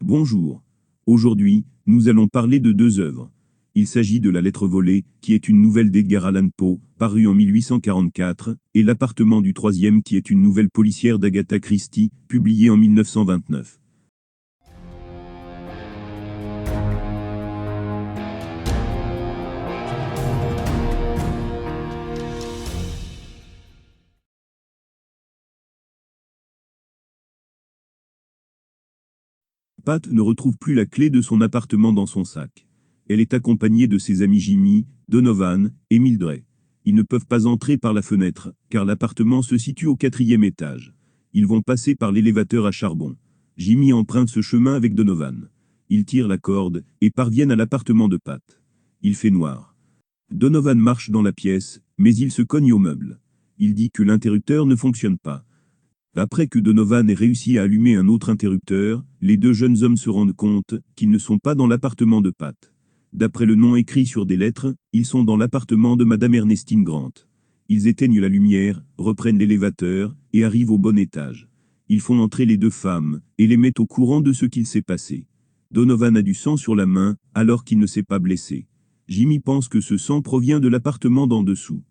Bonjour. Aujourd'hui, nous allons parler de deux œuvres. Il s'agit de La lettre volée, qui est une nouvelle d'Edgar Allan Poe, parue en 1844, et L'appartement du troisième, qui est une nouvelle policière d'Agatha Christie, publiée en 1929. Pat ne retrouve plus la clé de son appartement dans son sac. Elle est accompagnée de ses amis Jimmy, Donovan et Mildred. Ils ne peuvent pas entrer par la fenêtre, car l'appartement se situe au 4e étage. Ils vont passer par l'élévateur à charbon. Jimmy emprunte ce chemin avec Donovan. Ils tirent la corde et parviennent à l'appartement de Pat. Il fait noir. Donovan marche dans la pièce, mais il se cogne au meuble. Il dit que l'interrupteur ne fonctionne pas. Après que Donovan ait réussi à allumer un autre interrupteur, les deux jeunes hommes se rendent compte qu'ils ne sont pas dans l'appartement de Pat. D'après le nom écrit sur des lettres, ils sont dans l'appartement de Madame Ernestine Grant. Ils éteignent la lumière, reprennent l'élévateur et arrivent au bon étage. Ils font entrer les deux femmes et les mettent au courant de ce qu'il s'est passé. Donovan a du sang sur la main alors qu'il ne s'est pas blessé. Jimmy pense que ce sang provient de l'appartement d'en dessous.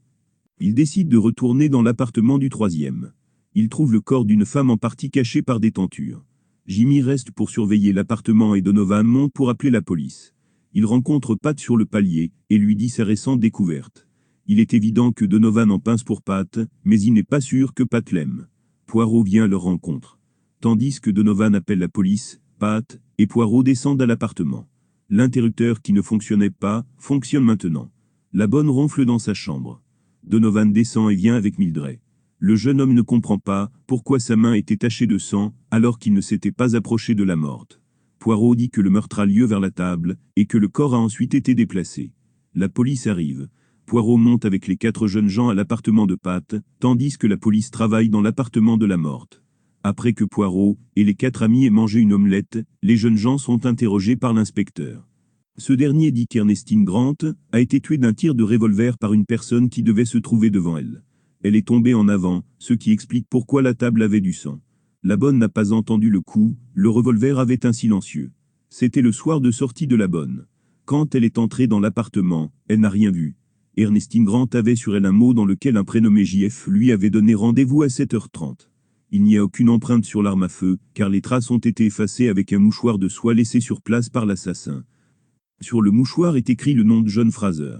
Il décide de retourner dans l'appartement du troisième. Il trouve le corps d'une femme en partie cachée par des tentures. Jimmy reste pour surveiller l'appartement et Donovan monte pour appeler la police. Il rencontre Pat sur le palier et lui dit sa récente découverte. Il est évident que Donovan en pince pour Pat, mais il n'est pas sûr que Pat l'aime. Poirot vient à leur rencontre. Tandis que Donovan appelle la police, Pat et Poirot descendent à l'appartement. L'interrupteur qui ne fonctionnait pas fonctionne maintenant. La bonne ronfle dans sa chambre. Donovan descend et vient avec Mildred. Le jeune homme ne comprend pas pourquoi sa main était tachée de sang alors qu'il ne s'était pas approché de la morte. Poirot dit que le meurtre a lieu vers la table et que le corps a ensuite été déplacé. La police arrive. Poirot monte avec les 4 jeunes gens à l'appartement de Pat, tandis que la police travaille dans l'appartement de la morte. Après que Poirot et les 4 amis aient mangé une omelette, les jeunes gens sont interrogés par l'inspecteur. Ce dernier dit qu'Ernestine Grant a été tuée d'un tir de revolver par une personne qui devait se trouver devant elle. Elle est tombée en avant, ce qui explique pourquoi la table avait du sang. La bonne n'a pas entendu le coup, le revolver avait un silencieux. C'était le soir de sortie de la bonne. Quand elle est entrée dans l'appartement, elle n'a rien vu. Ernestine Grant avait sur elle un mot dans lequel un prénommé JF lui avait donné rendez-vous à 7h30. Il n'y a aucune empreinte sur l'arme à feu, car les traces ont été effacées avec un mouchoir de soie laissé sur place par l'assassin. Sur le mouchoir est écrit le nom de John Fraser.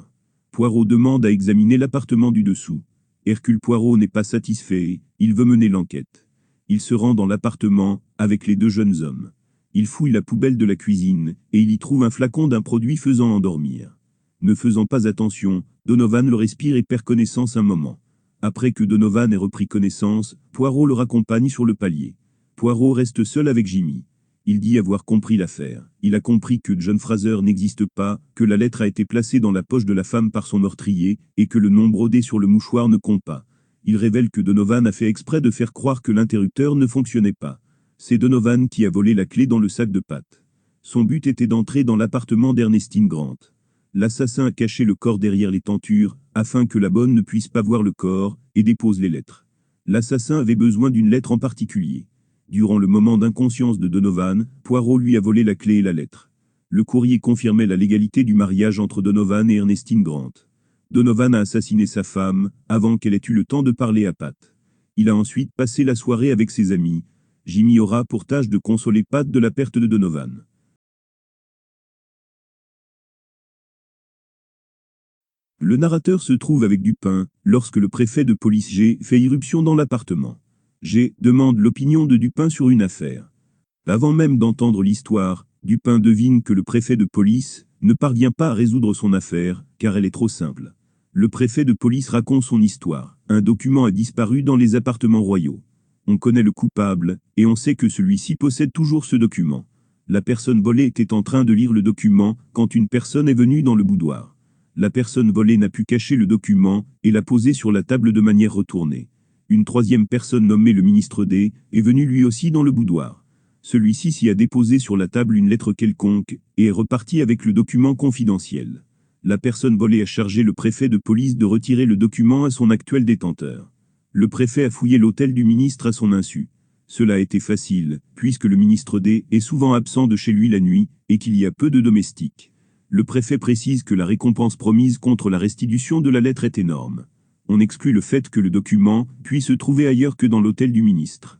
Poirot demande à examiner l'appartement du dessous. Hercule Poirot n'est pas satisfait, il veut mener l'enquête. Il se rend dans l'appartement, avec les 2 jeunes hommes. Il fouille la poubelle de la cuisine, et il y trouve un flacon d'un produit faisant endormir. Ne faisant pas attention, Donovan le respire et perd connaissance un moment. Après que Donovan ait repris connaissance, Poirot le raccompagne sur le palier. Poirot reste seul avec Jimmy. Il dit avoir compris l'affaire. Il a compris que John Fraser n'existe pas, que la lettre a été placée dans la poche de la femme par son meurtrier, et que le nom brodé sur le mouchoir ne compte pas. Il révèle que Donovan a fait exprès de faire croire que l'interrupteur ne fonctionnait pas. C'est Donovan qui a volé la clé dans le sac de Pat. Son but était d'entrer dans l'appartement d'Ernestine Grant. L'assassin a caché le corps derrière les tentures, afin que la bonne ne puisse pas voir le corps, et dépose les lettres. L'assassin avait besoin d'une lettre en particulier. Durant le moment d'inconscience de Donovan, Poirot lui a volé la clé et la lettre. Le courrier confirmait la légalité du mariage entre Donovan et Ernestine Grant. Donovan a assassiné sa femme, avant qu'elle ait eu le temps de parler à Pat. Il a ensuite passé la soirée avec ses amis. Jimmy aura pour tâche de consoler Pat de la perte de Donovan. Le narrateur se trouve avec Dupin, lorsque le préfet de police G fait irruption dans l'appartement. G demande l'opinion de Dupin sur une affaire. Avant même d'entendre l'histoire, Dupin devine que le préfet de police ne parvient pas à résoudre son affaire, car elle est trop simple. Le préfet de police raconte son histoire. Un document a disparu dans les appartements royaux. On connaît le coupable, et on sait que celui-ci possède toujours ce document. La personne volée était en train de lire le document quand une personne est venue dans le boudoir. La personne volée n'a pu cacher le document et l'a posé sur la table de manière retournée. Une 3e personne nommée le ministre D est venue lui aussi dans le boudoir. Celui-ci s'y a déposé sur la table une lettre quelconque et est reparti avec le document confidentiel. La personne volée a chargé le préfet de police de retirer le document à son actuel détenteur. Le préfet a fouillé l'hôtel du ministre à son insu. Cela a été facile, puisque le ministre D est souvent absent de chez lui la nuit, et qu'il y a peu de domestiques. Le préfet précise que la récompense promise contre la restitution de la lettre est énorme. On exclut le fait que le document puisse se trouver ailleurs que dans l'hôtel du ministre.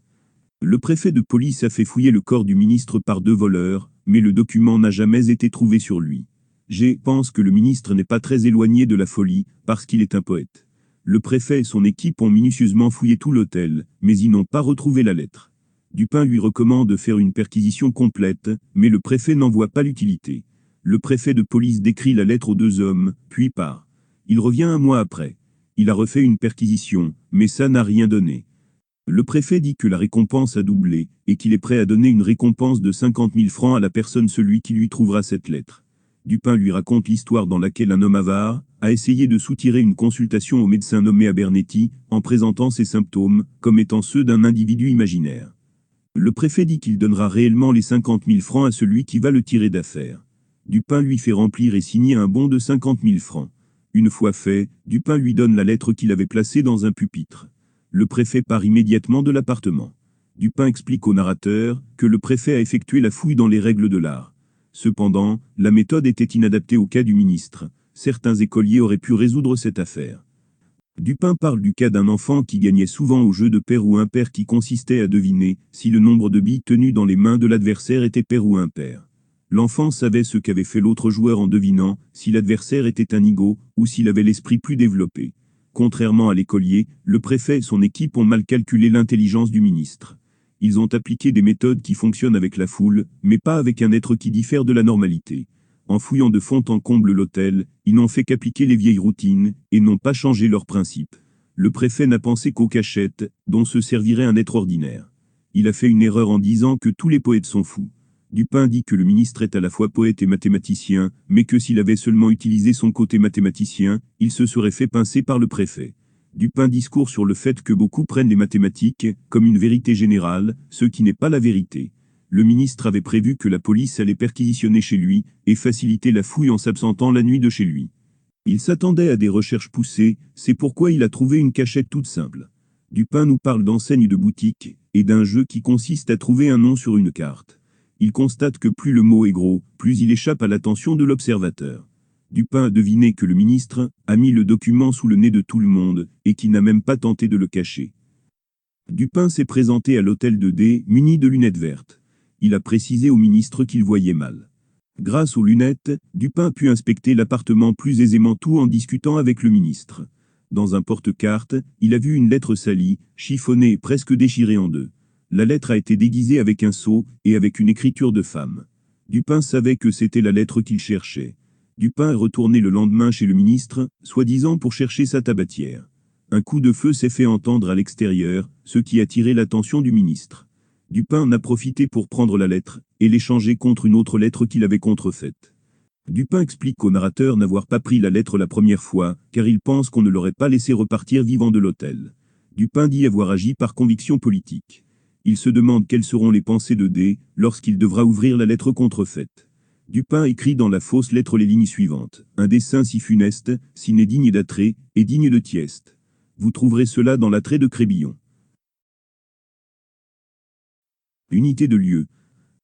Le préfet de police a fait fouiller le corps du ministre par 2 voleurs, mais le document n'a jamais été trouvé sur lui. Je pense que le ministre n'est pas très éloigné de la folie, parce qu'il est un poète. Le préfet et son équipe ont minutieusement fouillé tout l'hôtel, mais ils n'ont pas retrouvé la lettre. Dupin lui recommande de faire une perquisition complète, mais le préfet n'en voit pas l'utilité. Le préfet de police décrit la lettre aux 2 hommes, puis part. Il revient 1 mois après. Il a refait une perquisition, mais ça n'a rien donné. Le préfet dit que la récompense a doublé, et qu'il est prêt à donner une récompense de 50 000 francs à la personne celui qui lui trouvera cette lettre. Dupin lui raconte l'histoire dans laquelle un homme avare a essayé de soutirer une consultation au médecin nommé Abernethy, en présentant ses symptômes comme étant ceux d'un individu imaginaire. Le préfet dit qu'il donnera réellement les 50 000 francs à celui qui va le tirer d'affaire. Dupin lui fait remplir et signer un bon de 50 000 francs. Une fois fait, Dupin lui donne la lettre qu'il avait placée dans un pupitre. Le préfet part immédiatement de l'appartement. Dupin explique au narrateur que le préfet a effectué la fouille dans les règles de l'art. Cependant, la méthode était inadaptée au cas du ministre. Certains écoliers auraient pu résoudre cette affaire. Dupin parle du cas d'un enfant qui gagnait souvent au jeu de pair ou impair qui consistait à deviner si le nombre de billes tenues dans les mains de l'adversaire était pair ou impair. L'enfant savait ce qu'avait fait l'autre joueur en devinant si l'adversaire était un nigaud ou s'il avait l'esprit plus développé. Contrairement à l'écolier, le préfet et son équipe ont mal calculé l'intelligence du ministre. Ils ont appliqué des méthodes qui fonctionnent avec la foule, mais pas avec un être qui diffère de la normalité. En fouillant de fond en comble l'hôtel, ils n'ont fait qu'appliquer les vieilles routines, et n'ont pas changé leurs principes. Le préfet n'a pensé qu'aux cachettes, dont se servirait un être ordinaire. Il a fait une erreur en disant que tous les poètes sont fous. Dupin dit que le ministre est à la fois poète et mathématicien, mais que s'il avait seulement utilisé son côté mathématicien, il se serait fait pincer par le préfet. Dupin discourt sur le fait que beaucoup prennent les mathématiques comme une vérité générale, ce qui n'est pas la vérité. Le ministre avait prévu que la police allait perquisitionner chez lui et faciliter la fouille en s'absentant la nuit de chez lui. Il s'attendait à des recherches poussées, c'est pourquoi il a trouvé une cachette toute simple. Dupin nous parle d'enseignes de boutique et d'un jeu qui consiste à trouver un nom sur une carte. Il constate que plus le mot est gros, plus il échappe à l'attention de l'observateur. Dupin a deviné que le ministre a mis le document sous le nez de tout le monde, et qu'il n'a même pas tenté de le cacher. Dupin s'est présenté à l'hôtel de D, muni de lunettes vertes. Il a précisé au ministre qu'il voyait mal. Grâce aux lunettes, Dupin a pu inspecter l'appartement plus aisément tout en discutant avec le ministre. Dans un porte-carte, il a vu une lettre salie, chiffonnée et presque déchirée en 2. La lettre a été déguisée avec un sceau et avec une écriture de femme. Dupin savait que c'était la lettre qu'il cherchait. Dupin est retourné le lendemain chez le ministre, soi-disant pour chercher sa tabatière. Un coup de feu s'est fait entendre à l'extérieur, ce qui a attiré l'attention du ministre. Dupin en a profité pour prendre la lettre et l'échanger contre une autre lettre qu'il avait contrefaite. Dupin explique au narrateur n'avoir pas pris la lettre la première fois, car il pense qu'on ne l'aurait pas laissé repartir vivant de l'hôtel. Dupin dit avoir agi par conviction politique. Il se demande quelles seront les pensées de D lorsqu'il devra ouvrir la lettre contrefaite. Dupin écrit dans la fausse lettre les lignes suivantes. Un dessein si funeste, si n'est digne d'attrait, et digne de Thieste. Vous trouverez cela dans l'attrait de Crébillon. Unité de lieu.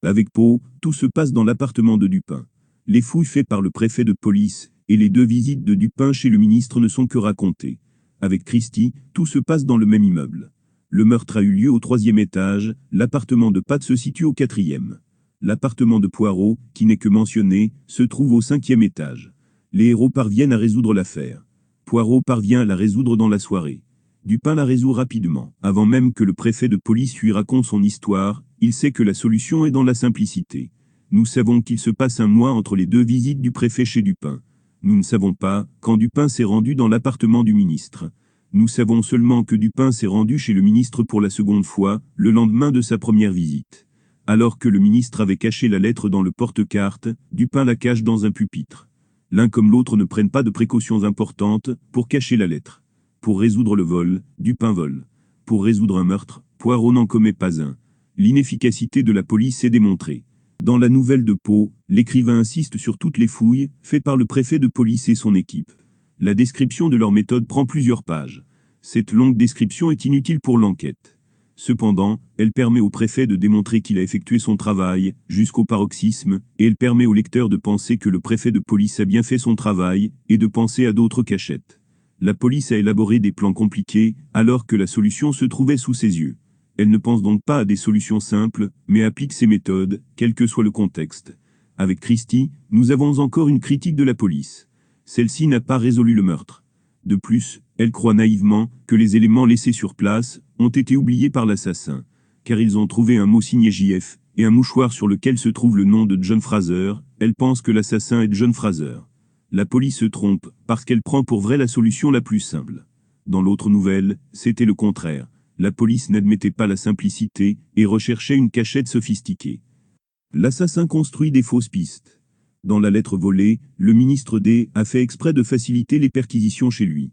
Avec Pau, tout se passe dans l'appartement de Dupin. Les fouilles faites par le préfet de police et les 2 visites de Dupin chez le ministre ne sont que racontées. Avec Christie, tout se passe dans le même immeuble. Le meurtre a eu lieu au 3e étage, l'appartement de Pat se situe au 4e. L'appartement de Poirot, qui n'est que mentionné, se trouve au 5e étage. Les héros parviennent à résoudre l'affaire. Poirot parvient à la résoudre dans la soirée. Dupin la résout rapidement. Avant même que le préfet de police lui raconte son histoire, il sait que la solution est dans la simplicité. Nous savons qu'il se passe un mois entre les 2 visites du préfet chez Dupin. Nous ne savons pas quand Dupin s'est rendu dans l'appartement du ministre. Nous savons seulement que Dupin s'est rendu chez le ministre pour la seconde fois, le lendemain de sa première visite. Alors que le ministre avait caché la lettre dans le porte-carte, Dupin la cache dans un pupitre. L'un comme l'autre ne prennent pas de précautions importantes pour cacher la lettre. Pour résoudre le vol, Dupin vole. Pour résoudre un meurtre, Poirot n'en commet pas un. L'inefficacité de la police est démontrée. Dans la nouvelle de Pau, l'écrivain insiste sur toutes les fouilles faites par le préfet de police et son équipe. La description de leur méthode prend plusieurs pages. Cette longue description est inutile pour l'enquête. Cependant, elle permet au préfet de démontrer qu'il a effectué son travail, jusqu'au paroxysme, et elle permet au lecteur de penser que le préfet de police a bien fait son travail, et de penser à d'autres cachettes. La police a élaboré des plans compliqués, alors que la solution se trouvait sous ses yeux. Elle ne pense donc pas à des solutions simples, mais applique ses méthodes, quel que soit le contexte. Avec Christie, nous avons encore une critique de la police. Celle-ci n'a pas résolu le meurtre. De plus, elle croit naïvement que les éléments laissés sur place ont été oubliés par l'assassin, car ils ont trouvé un mot signé JF et un mouchoir sur lequel se trouve le nom de John Fraser. Elle pense que l'assassin est John Fraser. La police se trompe parce qu'elle prend pour vraie la solution la plus simple. Dans l'autre nouvelle, c'était le contraire. La police n'admettait pas la simplicité et recherchait une cachette sophistiquée. L'assassin construit des fausses pistes. Dans la lettre volée, le ministre D a fait exprès de faciliter les perquisitions chez lui.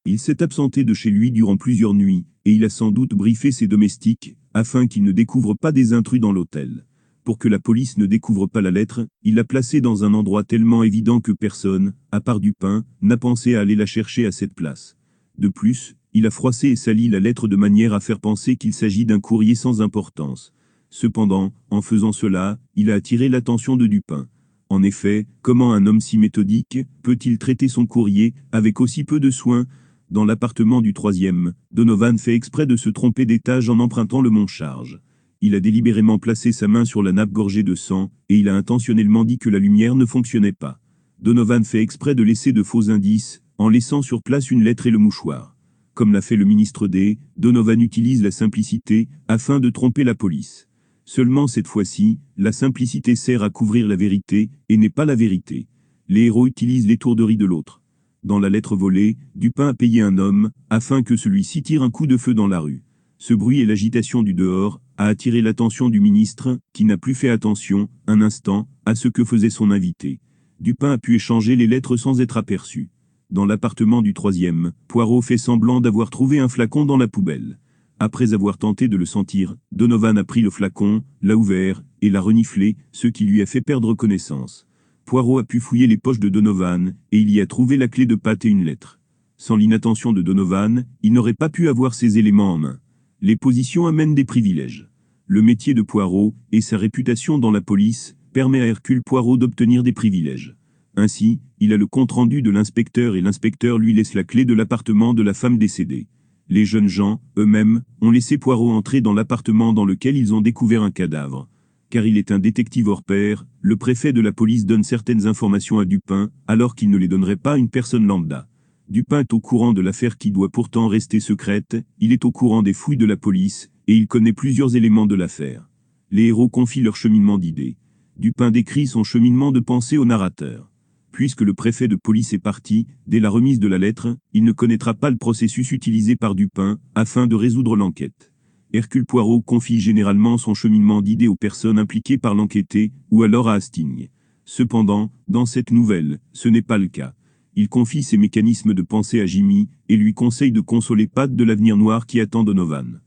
Il s'est absenté de chez lui durant plusieurs nuits, et il a sans doute briefé ses domestiques, afin qu'ils ne découvrent pas des intrus dans l'hôtel. Pour que la police ne découvre pas la lettre, il l'a placée dans un endroit tellement évident que personne, à part Dupin, n'a pensé à aller la chercher à cette place. De plus, il a froissé et sali la lettre de manière à faire penser qu'il s'agit d'un courrier sans importance. Cependant, en faisant cela, il a attiré l'attention de Dupin. En effet, comment un homme si méthodique peut-il traiter son courrier avec aussi peu de soin? Dans l'appartement du troisième, Donovan fait exprès de se tromper d'étage en empruntant le monte-charge. Il a délibérément placé sa main sur la nappe gorgée de sang, et il a intentionnellement dit que la lumière ne fonctionnait pas. Donovan fait exprès de laisser de faux indices, en laissant sur place une lettre et le mouchoir. Comme l'a fait le ministre D, Donovan utilise la simplicité, afin de tromper la police. Seulement cette fois-ci, la simplicité sert à couvrir la vérité, et n'est pas la vérité. Les héros utilisent l'étourderie de l'autre. Dans la lettre volée, Dupin a payé un homme, afin que celui-ci tire un coup de feu dans la rue. Ce bruit et l'agitation du dehors a attiré l'attention du ministre, qui n'a plus fait attention, un instant, à ce que faisait son invité. Dupin a pu échanger les lettres sans être aperçu. Dans l'appartement du troisième, Poirot fait semblant d'avoir trouvé un flacon dans la poubelle. Après avoir tenté de le sentir, Donovan a pris le flacon, l'a ouvert, et l'a reniflé, ce qui lui a fait perdre connaissance. Poirot a pu fouiller les poches de Donovan, et il y a trouvé la clé de pâte et une lettre. Sans l'inattention de Donovan, il n'aurait pas pu avoir ces éléments en main. Les positions amènent des privilèges. Le métier de Poirot, et sa réputation dans la police, permet à Hercule Poirot d'obtenir des privilèges. Ainsi, il a le compte-rendu de l'inspecteur et l'inspecteur lui laisse la clé de l'appartement de la femme décédée. Les jeunes gens, eux-mêmes, ont laissé Poirot entrer dans l'appartement dans lequel ils ont découvert un cadavre. Car il est un détective hors pair, le préfet de la police donne certaines informations à Dupin, alors qu'il ne les donnerait pas à une personne lambda. Dupin est au courant de l'affaire qui doit pourtant rester secrète, il est au courant des fouilles de la police, et il connaît plusieurs éléments de l'affaire. Les héros confient leur cheminement d'idées. Dupin décrit son cheminement de pensée au narrateur. Puisque le préfet de police est parti, dès la remise de la lettre, il ne connaîtra pas le processus utilisé par Dupin, afin de résoudre l'enquête. Hercule Poirot confie généralement son cheminement d'idées aux personnes impliquées par l'enquêté, ou alors à Hastings. Cependant, dans cette nouvelle, ce n'est pas le cas. Il confie ses mécanismes de pensée à Jimmy, et lui conseille de consoler Pat de l'avenir noir qui attend Donovan.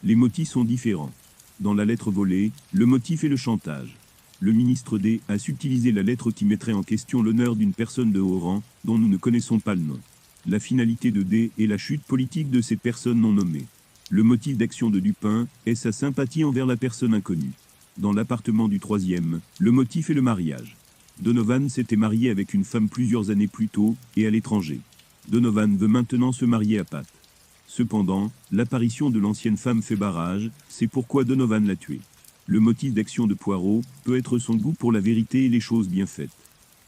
Les motifs sont différents. Dans la lettre volée, le motif est le chantage. Le ministre D a subtilisé la lettre qui mettrait en question l'honneur d'une personne de haut rang, dont nous ne connaissons pas le nom. La finalité de D est la chute politique de cette personne non nommée. Le motif d'action de Dupin est sa sympathie envers la personne inconnue. Dans l'appartement du troisième, le motif est le mariage. Donovan s'était marié avec une femme plusieurs années plus tôt, et à l'étranger. Donovan veut maintenant se marier à Pat. Cependant, l'apparition de l'ancienne femme fait barrage, c'est pourquoi Donovan l'a tuée. Le motif d'action de Poirot peut être son goût pour la vérité et les choses bien faites.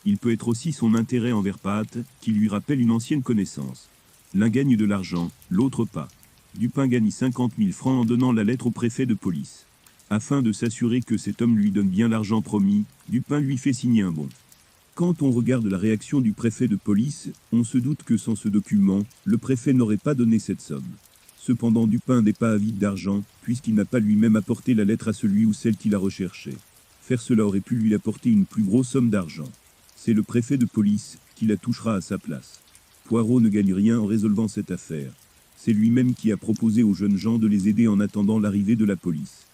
Il peut être aussi son intérêt envers Pat, qui lui rappelle une ancienne connaissance. L'un gagne de l'argent, l'autre pas. Dupin gagne 50 000 francs en donnant la lettre au préfet de police. Afin de s'assurer que cet homme lui donne bien l'argent promis, Dupin lui fait signer un bon. Quand on regarde la réaction du préfet de police, on se doute que sans ce document, le préfet n'aurait pas donné cette somme. Cependant Dupin n'est pas avide d'argent, puisqu'il n'a pas lui-même apporté la lettre à celui ou celle qu'il a recherché. Faire cela aurait pu lui apporter une plus grosse somme d'argent. C'est le préfet de police qui la touchera à sa place. Poirot ne gagne rien en résolvant cette affaire. C'est lui-même qui a proposé aux jeunes gens de les aider en attendant l'arrivée de la police.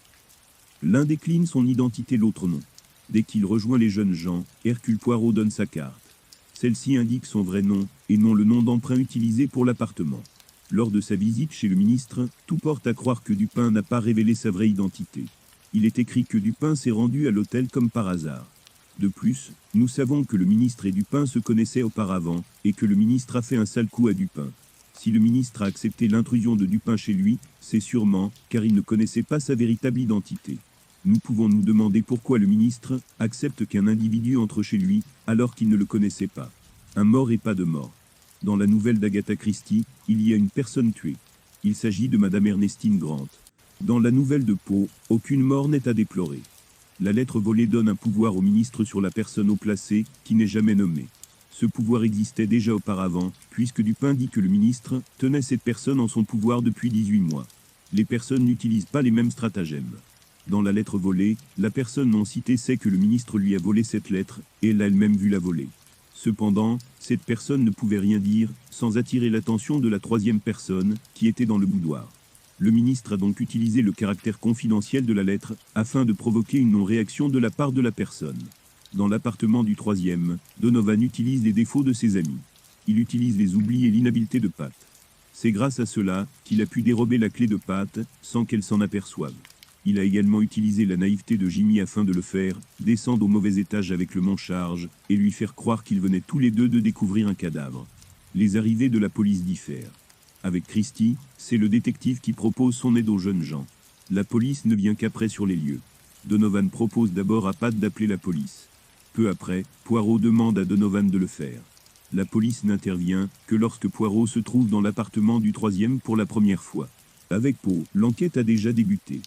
L'un décline son identité, l'autre non. Dès qu'il rejoint les jeunes gens, Hercule Poirot donne sa carte. Celle-ci indique son vrai nom, et non le nom d'emprunt utilisé pour l'appartement. Lors de sa visite chez le ministre, tout porte à croire que Dupin n'a pas révélé sa vraie identité. Il est écrit que Dupin s'est rendu à l'hôtel comme par hasard. De plus, nous savons que le ministre et Dupin se connaissaient auparavant, et que le ministre a fait un sale coup à Dupin. Si le ministre a accepté l'intrusion de Dupin chez lui, c'est sûrement car il ne connaissait pas sa véritable identité. Nous pouvons nous demander pourquoi le ministre accepte qu'un individu entre chez lui alors qu'il ne le connaissait pas. Un mort et pas de mort. Dans la nouvelle d'Agatha Christie, il y a une personne tuée. Il s'agit de Madame Ernestine Grant. Dans la nouvelle de Poe, aucune mort n'est à déplorer. La lettre volée donne un pouvoir au ministre sur la personne haut placée, qui n'est jamais nommée. Ce pouvoir existait déjà auparavant, puisque Dupin dit que le ministre tenait cette personne en son pouvoir depuis 18 mois. Les personnes n'utilisent pas les mêmes stratagèmes. Dans la lettre volée, la personne non citée sait que le ministre lui a volé cette lettre, et elle a elle-même vu la voler. Cependant, cette personne ne pouvait rien dire, sans attirer l'attention de la troisième personne, qui était dans le boudoir. Le ministre a donc utilisé le caractère confidentiel de la lettre, afin de provoquer une non-réaction de la part de la personne. Dans l'appartement du troisième, Donovan utilise les défauts de ses amis. Il utilise les oublis et l'inhabileté de Pat. C'est grâce à cela qu'il a pu dérober la clé de Pat, sans qu'elle s'en aperçoive. Il a également utilisé la naïveté de Jimmy afin de le faire descendre au mauvais étage avec le monte-charge et lui faire croire qu'ils venaient tous les deux de découvrir un cadavre. Les arrivées de la police diffèrent. Avec Christie, c'est le détective qui propose son aide aux jeunes gens. La police ne vient qu'après sur les lieux. Donovan propose d'abord à Pat d'appeler la police. Peu après, Poirot demande à Donovan de le faire. La police n'intervient que lorsque Poirot se trouve dans l'appartement du troisième pour la première fois. Avec Poe, l'enquête a déjà débuté.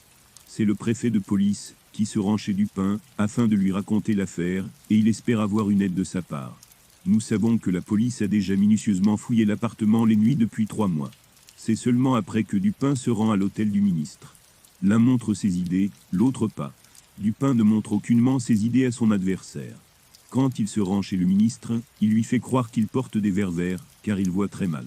C'est le préfet de police qui se rend chez Dupin afin de lui raconter l'affaire et il espère avoir une aide de sa part. Nous savons que la police a déjà minutieusement fouillé l'appartement les nuits depuis 3 mois. C'est seulement après que Dupin se rend à l'hôtel du ministre. L'un montre ses idées, l'autre pas. Dupin ne montre aucunement ses idées à son adversaire. Quand il se rend chez le ministre, il lui fait croire qu'il porte des verres verts, car il voit très mal.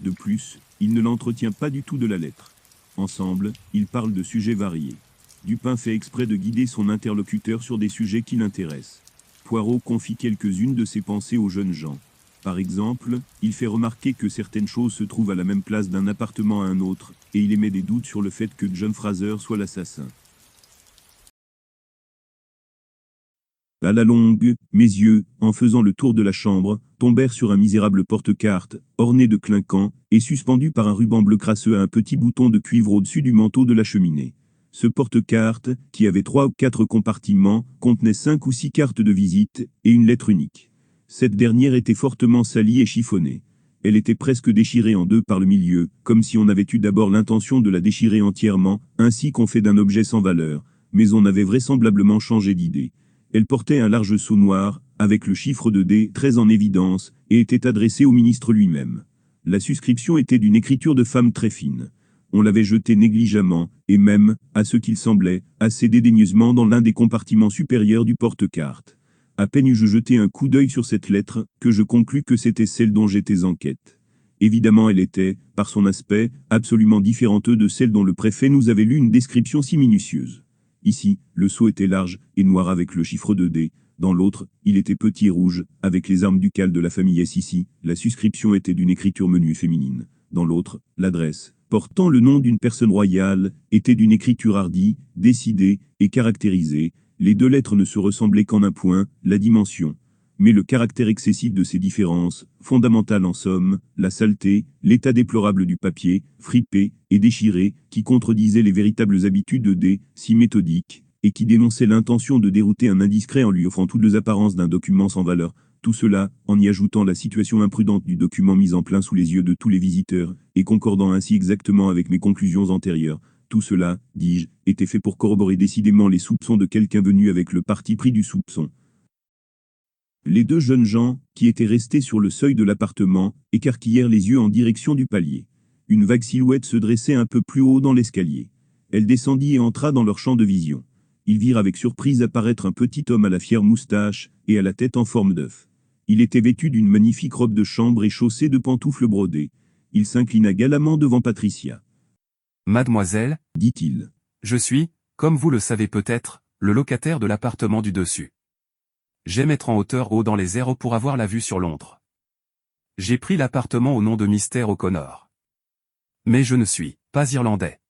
De plus, il ne l'entretient pas du tout de la lettre. Ensemble, ils parlent de sujets variés. Dupin fait exprès de guider son interlocuteur sur des sujets qui l'intéressent. Poirot confie quelques-unes de ses pensées aux jeunes gens. Par exemple, il fait remarquer que certaines choses se trouvent à la même place d'un appartement à un autre, et il émet des doutes sur le fait que John Fraser soit l'assassin. À la longue, mes yeux, en faisant le tour de la chambre, tombèrent sur un misérable porte-cartes, orné de clinquants, et suspendu par un ruban bleu crasseux à un petit bouton de cuivre au-dessus du manteau de la cheminée. Ce porte-cartes, qui avait 3 ou 4 compartiments, contenait 5 ou 6 cartes de visite, et une lettre unique. Cette dernière était fortement salie et chiffonnée. Elle était presque déchirée en deux par le milieu, comme si on avait eu d'abord l'intention de la déchirer entièrement, ainsi qu'on fait d'un objet sans valeur, mais on avait vraisemblablement changé d'idée. Elle portait un large sceau noir, avec le chiffre de D très en évidence, et était adressée au ministre lui-même. La suscription était d'une écriture de femme très fine. On l'avait jetée négligemment, et même, à ce qu'il semblait, assez dédaigneusement dans l'un des compartiments supérieurs du porte-cartes. À peine eus-je jeté un coup d'œil sur cette lettre, que je conclus que c'était celle dont j'étais en quête. Évidemment elle était, par son aspect, absolument différente de celle dont le préfet nous avait lu une description si minutieuse. Ici, le sceau était large et noir avec le chiffre de D. Dans l'autre, il était petit et rouge, avec les armes ducales de la famille S. Ici, la suscription était d'une écriture menue et féminine. Dans l'autre, l'adresse, portant le nom d'une personne royale, était d'une écriture hardie, décidée et caractérisée. Les deux lettres ne se ressemblaient qu'en un point, la dimension. Mais le caractère excessif de ces différences, fondamental en somme, la saleté, l'état déplorable du papier, fripé et déchiré, qui contredisait les véritables habitudes de D, si méthodiques, et qui dénonçait l'intention de dérouter un indiscret en lui offrant toutes les apparences d'un document sans valeur, tout cela, en y ajoutant la situation imprudente du document mis en plein sous les yeux de tous les visiteurs, et concordant ainsi exactement avec mes conclusions antérieures, tout cela, dis-je, était fait pour corroborer décidément les soupçons de quelqu'un venu avec le parti pris du soupçon. Les deux jeunes gens, qui étaient restés sur le seuil de l'appartement, écarquillèrent les yeux en direction du palier. Une vague silhouette se dressait un peu plus haut dans l'escalier. Elle descendit et entra dans leur champ de vision. Ils virent avec surprise apparaître un petit homme à la fière moustache et à la tête en forme d'œuf. Il était vêtu d'une magnifique robe de chambre et chaussé de pantoufles brodées. Il s'inclina galamment devant Patricia. Mademoiselle, dit-il. Je suis, comme vous le savez peut-être, le locataire de l'appartement du dessus. J'aime être en hauteur haut dans les airs pour avoir la vue sur Londres. J'ai pris l'appartement au nom de Mystère O'Connor. Mais je ne suis pas irlandais.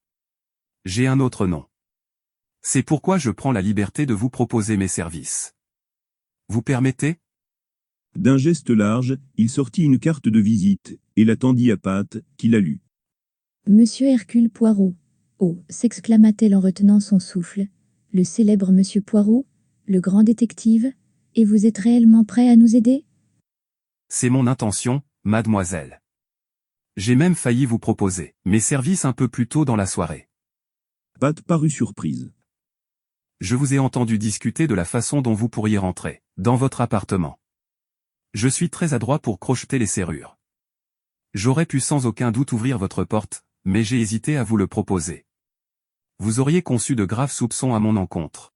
J'ai un autre nom. C'est pourquoi je prends la liberté de vous proposer mes services. Vous permettez? D'un geste large, il sortit une carte de visite, et la tendit à Pat, qui la lut. Monsieur Hercule Poirot. Oh, s'exclama-t-elle en retenant son souffle. Le célèbre Monsieur Poirot, le grand détective, et vous êtes réellement prêt à nous aider? C'est mon intention, mademoiselle. J'ai même failli vous proposer mes services un peu plus tôt dans la soirée. Pat parut surprise. Je vous ai entendu discuter de la façon dont vous pourriez rentrer dans votre appartement. Je suis très adroit pour crocheter les serrures. J'aurais pu sans aucun doute ouvrir votre porte, mais j'ai hésité à vous le proposer. Vous auriez conçu de graves soupçons à mon encontre.